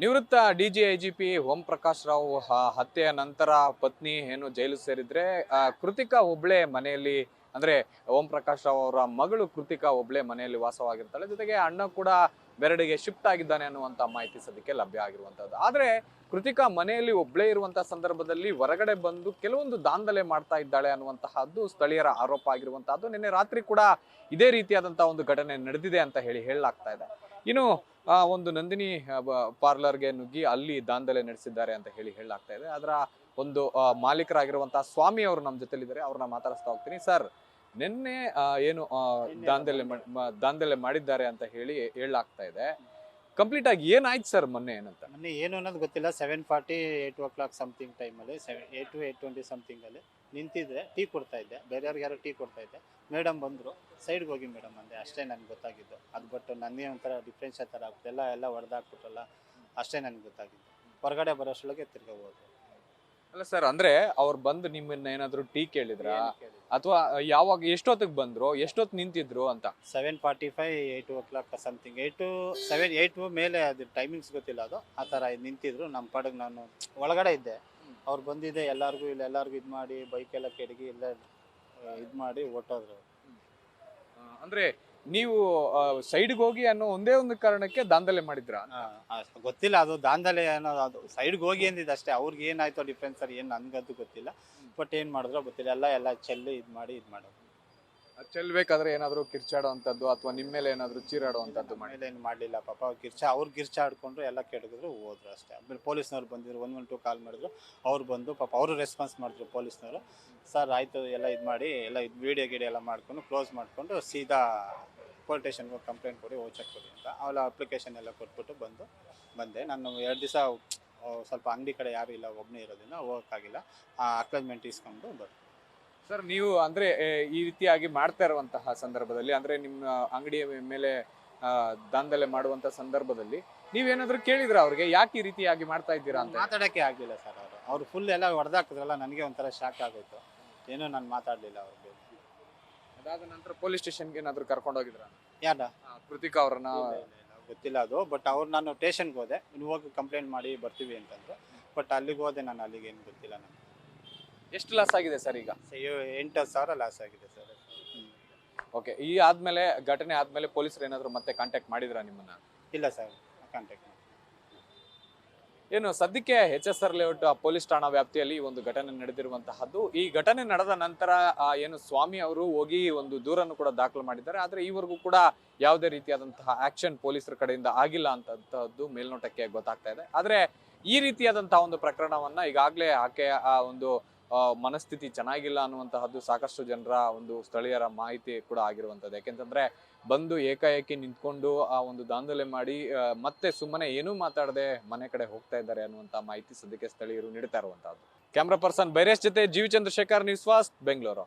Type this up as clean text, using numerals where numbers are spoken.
ನಿವೃತ್ತ ಡಿಜಿಐಜಿಪಿ ಓಂ ಪ್ರಕಾಶ್ ರಾವ್ ಹತ್ಯೆಯ ನಂತರ ಪತ್ನಿ ಏನು ಜೈಲು ಸೇರಿದ್ರೆ ಕೃತಿಕಾ ಒಬ್ಳೆ ಮನೆಯಲ್ಲಿ ಅಂದ್ರೆ ಓಂ ಪ್ರಕಾಶ್ ರಾವ್ ಅವರ ಮಗಳು ಕೃತಿಕಾ ಒಬ್ಳೆ ಮನೆಯಲ್ಲಿ ವಾಸವಾಗಿರ್ತಾಳೆ. ಜೊತೆಗೆ ಅಣ್ಣ ಕೂಡ ಬೆರಡಿಗೆ ಶಿಫ್ಟ್ ಆಗಿದ್ದಾನೆ ಅನ್ನುವಂತ ಮಾಹಿತಿ ಸದ್ಯಕ್ಕೆ ಲಭ್ಯ ಆಗಿರುವಂತದ್ದು. ಆದ್ರೆ ಕೃತಿಕಾ ಮನೆಯಲ್ಲಿ ಒಬ್ಳೇ ಇರುವಂತಹ ಸಂದರ್ಭದಲ್ಲಿ ಹೊರಗಡೆ ಬಂದು ಕೆಲವೊಂದು ದಾಂಧಲೆ ಮಾಡ್ತಾ ಇದ್ದಾಳೆ ಅನ್ನುವಂತಹದ್ದು ಸ್ಥಳೀಯರ ಆರೋಪ ಆಗಿರುವಂತಹದ್ದು. ನಿನ್ನೆ ರಾತ್ರಿ ಕೂಡ ಇದೇ ರೀತಿಯಾದಂತಹ ಒಂದು ಘಟನೆ ನಡೆದಿದೆ ಅಂತ ಹೇಳಲಾಗ್ತಾ ಇದೆ. ಇನ್ನು ಒಂದು ನಂದಿನಿ ಪಾರ್ಲರ್ಗೆ ನುಗ್ಗಿ ಅಲ್ಲಿ ದಾಂಧಲೆ ನಡೆಸಿದ್ದಾರೆ ಅಂತ ಹೇಳಲಾಗ್ತಾ ಇದೆ. ಅದರ ಒಂದು ಮಾಲೀಕರಾಗಿರುವಂತಹ ಸ್ವಾಮಿ ಅವರು ನಮ್ಮ ಜೊತೆಲಿದ್ದಾರೆ, ಅವ್ರನ್ನ ಮಾತಾಡಿಸ್ತಾ ಹೋಗ್ತೀನಿ. ಸರ್, ನಿನ್ನೆ ಏನು ದಾಂಧಲೆ ಮಾಡಿದ್ದಾರೆ ಅಂತ ಹೇಳಲಾಗ್ತಾ ಇದೆ. ಕಂಪ್ಲೀಟ್ ಆಗಿ ಏನಾಯ್ತು ಸರ್ ಮೊನ್ನೆ ಏನಂತ? ಮೊನ್ನೆ ಏನು ಅನ್ನೋದು ಗೊತ್ತಿಲ್ಲ. 7:40 8 o'clock ಸಮಥಿಂಗ್ ಟೈಮಲ್ಲಿ 8 to 8:20 ಸಮಥಿಂಗಲ್ಲಿ ನಿಂತಿದ್ದೆ, ಟೀ ಕೊಡ್ತಾ ಇದ್ದೆ. ಬೇರೆಯವ್ರಿಗೆ ಯಾರೋ ಟೀ ಕೊಡ್ತಾ ಇದ್ದೆ. ಮೇಡಮ್ ಬಂದರು, ಸೈಡ್ಗೆ ಹೋಗಿ ಮೇಡಮ್ ಅಂದೆ. ಅಷ್ಟೇ ನನಗೆ ಗೊತ್ತಾಗಿದ್ದು. ಅದು ಬಟ್ ನನಗೆ ಒಂಥರ ಡಿಫ್ರೆನ್ಸ್ ಆ ಥರ ಆಗ್ತದೆ, ಎಲ್ಲ ಹೊಡೆದಾಕ್ಬಿಟ್ಟಲ್ಲ, ಅಷ್ಟೇ ನನಗೆ ಗೊತ್ತಾಗಿದ್ದು. ಹೊರಗಡೆ ಬರೋಷ್ಟೊಳಗೆ ತಿರ್ಗಿ ಹೋದ್ರು. ಅಲ್ಲ ಸರ್, ಅಂದ್ರೆ ಅವ್ರು ಬಂದು ನಿಮ್ಮನ್ನ ಏನಾದ್ರು ಟೀ ಕೇಳಿದ್ರ ಅಥವಾ ಯಾವಾಗ ಎಷ್ಟೊತ್ತಿಗೆ ಬಂದ್ರು, ಎಷ್ಟೊತ್ತು ನಿಂತಿದ್ರು ಅಂತ? 7:45 8 o'clock ಸಮಥಿಂಗ್, 8 ಮೇಲೆ ಅದು ಟೈಮಿಂಗ್ಸ್ ಗೊತ್ತಿಲ್ಲ. ಅದು ಆ ಥರ ನಿಂತಿದ್ರು. ನಮ್ಮ ಪಾಡಿಗೆ ನಾನು ಒಳಗಡೆ ಇದ್ದೆ. ಅವ್ರು ಬಂದಿದ್ದೆ, ಎಲ್ಲರಿಗೂ ಇದು ಮಾಡಿ ಬೈಕೆಲ್ಲ ಕೆಡಗಿ ಎಲ್ಲ ಇದು ಮಾಡಿ ಹೊಟ್ಟೋದ್ರು. ಅಂದ್ರೆ ನೀವು ಸೈಡ್ಗೆ ಹೋಗಿ ಅನ್ನೋ ಒಂದೇ ಒಂದು ಕಾರಣಕ್ಕೆ ದಾಂಧಲೆ ಮಾಡಿದ್ರ? ಗೊತ್ತಿಲ್ಲ ಅದು ದಾಂಧಲೆ ಅನ್ನೋದು. ಅದು ಸೈಡ್ಗೆ ಹೋಗಿ ಅಂದಿದ್ದು ಅಷ್ಟೇ. ಅವ್ರಿಗೆ ಏನಾಯ್ತೋ ಡಿಫ್ರೆನ್ಸ್ ಸರ್ ಏನು ನನಗಂತೂ ಗೊತ್ತಿಲ್ಲ. ಬಟ್ ಏನು ಮಾಡಿದ್ರೋ ಗೊತ್ತಿಲ್ಲ. ಎಲ್ಲ ಚೆಲ್ಲಿ ಇದು ಮಾಡೋದು. ಚೆಲ್ಬೇಕಾದ್ರೆ ಏನಾದ್ರು ಕಿರ್ಚಾಡುವಂತದ್ದು ಅಥವಾ ನಿಮ್ಮ ಮೇಲೆ ಏನಾದ್ರು ಚೀರಾಡುವಂತದ್ದು ಮಾಡಿ? ಏನು ಮಾಡಲಿಲ್ಲ ಪಾಪ. ಅವ್ರು ಕಿರ್ಚಾಡ್ಕೊಂಡ್ರು, ಎಲ್ಲ ಕೆಡಗಿದ್ರು, ಹೋದ್ರು ಅಷ್ಟೇ. ಆಮೇಲೆ ಪೊಲೀಸ್ನವ್ರು ಬಂದಿದ್ರು, 112 ಕಾಲ್ ಮಾಡಿದ್ರು. ಅವ್ರು ಬಂದು ಪಾಪ ಅವರು ರೆಸ್ಪಾನ್ಸ್ ಮಾಡಿದ್ರು ಪೊಲೀಸ್ನವರು. ಸರ್ ಆಯಿತು, ಎಲ್ಲ ಇದು ಮಾಡಿ ಎಲ್ಲ ಇದು ವೀಡಿಯೋ ಎಲ್ಲ ಮಾಡ್ಕೊಂಡು ಕ್ಲೋಸ್ ಮಾಡಿಕೊಂಡು ಸೀದಾ ಪೊಲೀಸ್ ಸ್ಟೇಷನ್ಗೆ ಹೋಗಿ ಕಂಪ್ಲೇಂಟ್ ಕೊಡಿ, ಓಚಕ್ ಕೊಡಿ ಅಂತ ಅವಳ ಅಪ್ಲಿಕೇಶನ್ ಎಲ್ಲ ಕೊಟ್ಬಿಟ್ಟು ಬಂದೆ. ನಾನು 2 ದಿವಸ ಸ್ವಲ್ಪ ಅಂಗಡಿ ಕಡೆ ಯಾರು ಇಲ್ಲ, ಒಬ್ಬನೇ ಇರೋದ್ರಿಂದ ಹೋಗೋಕ್ಕಾಗಿಲ್ಲ. ಅಕ್ಲಾಜ್ಮೆಂಟ್ ಇಸ್ಕೊಂಡು ಬಂದು. ಸರ್, ನೀವು ಅಂದ್ರೆ ಈ ರೀತಿಯಾಗಿ ಮಾಡ್ತಾ ಇರುವಂತಹ ಸಂದರ್ಭದಲ್ಲಿ, ಅಂದ್ರೆ ನಿಮ್ಮ ಅಂಗಡಿಯ ಮೇಲೆ ದಾಂಧಲೆ ಮಾಡುವಂತ ಸಂದರ್ಭದಲ್ಲಿ ನೀವೇನಾದ್ರೂ ಕೇಳಿದ್ರ ಅವ್ರಿಗೆ ಯಾಕೆ ಈ ರೀತಿಯಾಗಿ ಮಾಡ್ತಾ ಇದ್ದೀರಾ ಅಂತ? ಮಾತಾಡೋಕ್ಕೆ ಆಗಲಿಲ್ಲ ಸರ್. ಅವರು ಫುಲ್ ಎಲ್ಲ ಹೊಡೆದಾಕಿದ್ರಲ್ಲ, ನನಗೆ ಒಂಥರ ಶಾಕ್ ಆಗೋಯ್ತು. ಏನೂ ನಾನು ಮಾತಾಡಲಿಲ್ಲ ಅವ್ರಿಗೆ. ಅದಾದ ನಂತರ ಪೊಲೀಸ್ ಸ್ಟೇಷನ್ಗೆ ಏನಾದ್ರು ಕರ್ಕೊಂಡು ಹೋಗಿದ್ರ? ಯಾರ? ಕೃತಿಕಾ ಅವ್ರನ್ನ? ಗೊತ್ತಿಲ್ಲ ಅದು. ಬಟ್ ನಾನು ಸ್ಟೇಷನ್ಗೆ ಹೋದೆ, ನೀವು ಹೋಗಿ ಕಂಪ್ಲೇಂಟ್ ಮಾಡಿ ಬರ್ತೀವಿ ಅಂತಂದ್ರು. ಬಟ್ ಅಲ್ಲಿಗೆ ಹೋದೆ ನಾನು. ಅಲ್ಲಿಗೆ ಏನು ಗೊತ್ತಿಲ್ಲ ನನಗೆ. ಎಷ್ಟು ಲಾಸ್ ಆಗಿದೆ ಸರ್ ಈಗ? 8,000 ಲಾಸ್ ಆಗಿದೆ ಸರ್. ಓಕೆ, ಈ ಘಟನೆ ಆದ್ಮೇಲೆ ಪೊಲೀಸರು ಏನಾದ್ರು ಮತ್ತೆ ಕಾಂಟ್ಯಾಕ್ಟ್ ಮಾಡಿದ್ರ ನಿಮ್ಮನ್ನ? ಇಲ್ಲ ಸರ್, ಕಾಂಟ್ಯಾಕ್ಟ್. ಏನು ಸದ್ಯಕ್ಕೆ HSR ಲೇಔಟ್ ಪೊಲೀಸ್ ಠಾಣಾ ವ್ಯಾಪ್ತಿಯಲ್ಲಿ ಒಂದು ಘಟನೆ ನಡೆದಿರುವಂತಹದ್ದು. ಈ ಘಟನೆ ನಡೆದ ನಂತರ ಏನು ಸ್ವಾಮಿ ಅವರು ಹೋಗಿ ಒಂದು ದೂರನ್ನು ಕೂಡ ದಾಖಲು ಮಾಡಿದ್ದಾರೆ. ಆದ್ರೆ ಈವರೆಗೂ ಕೂಡ ಯಾವುದೇ ರೀತಿಯಾದಂತಹ ಆಕ್ಷನ್ ಪೊಲೀಸರ ಕಡೆಯಿಂದ ಆಗಿಲ್ಲ ಅಂತದ್ದು ಮೇಲ್ನೋಟಕ್ಕೆ ಗೊತ್ತಾಗ್ತಾ ಇದೆ. ಆದ್ರೆ ಈ ರೀತಿಯಾದಂತಹ ಒಂದು ಪ್ರಕರಣವನ್ನ ಈಗಾಗಲೇ ಆಕೆಯ ಒಂದು ಮನಸ್ಥಿತಿ ಚೆನ್ನಾಗಿಲ್ಲ ಅನ್ನುವಂತಹದ್ದು ಸಾಕಷ್ಟು ಜನರ ಒಂದು ಸ್ಥಳೀಯರ ಮಾಹಿತಿ ಕೂಡ ಆಗಿರುವಂತದ್ದು. ಯಾಕೆಂತಂದ್ರೆ ಬಂದು ಏಕಾಏಕಿ ನಿಂತ್ಕೊಂಡು ಆ ಒಂದು ದಾಂಧಲೆ ಮಾಡಿ ಮತ್ತೆ ಸುಮ್ಮನೆ ಏನೂ ಮಾತಾಡದೆ ಮನೆ ಕಡೆ ಹೋಗ್ತಾ ಇದ್ದಾರೆ ಅನ್ನುವಂತ ಮಾಹಿತಿ ಸದ್ಯಕ್ಕೆ ಸ್ಥಳೀಯರು ನೀಡ್ತಾ ಇರುವಂತಹದ್ದು. ಕ್ಯಾಮ್ರಾ ಪರ್ಸನ್ ಬೈರೇಶ್ ಜೊತೆ ಜೀವಿ ಚಂದ್ರಶೇಖರ್, ನ್ಯೂಸ್ ಫಾಸ್ಟ್, ಬೆಂಗಳೂರು.